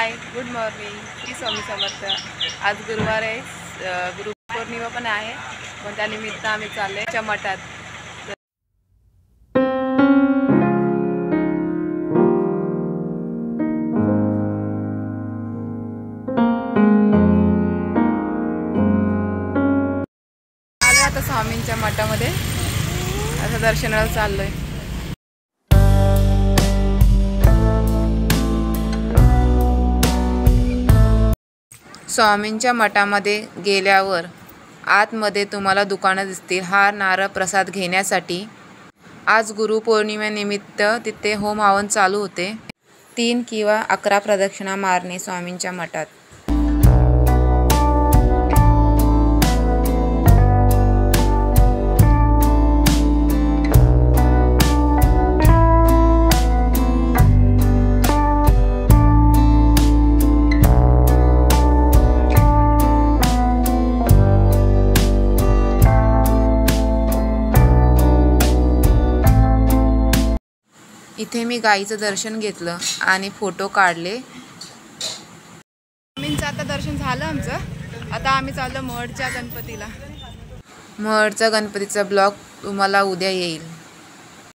हाय, good morning. Shri Swami Samarth. आज गुरुवार आहे, गुरुपौर्णिमा पण आहे. पण त्यानिमित्त आम्ही चाललोय च्या मठात. आलोय आता स्वामींच्या मठामध्ये, आता दर्शनाला चाललोय. स्वामींच्या मठामध्ये गेल्यावर आतमध्ये तुम्हाला दुकानं दिसतील हार, नारळ, प्रसाद घेण्यासाठी. आज गुरुपौर्णिमेनिमित्त तिथे होम हवन चालू होते. 3 किंवा 11 प्रदक्षिणा मारणे स्वामींच्या मठात. इथे मी गाईचं दर्शन घेतलं आणि फोटो काढले. स्वामींचं आता दर्शन झालं आमचं. आता आम्ही चाललो महडच्या गणपतीला. महडचा गणपतीचा ब्लॉग तुम्हाला उद्या येईल.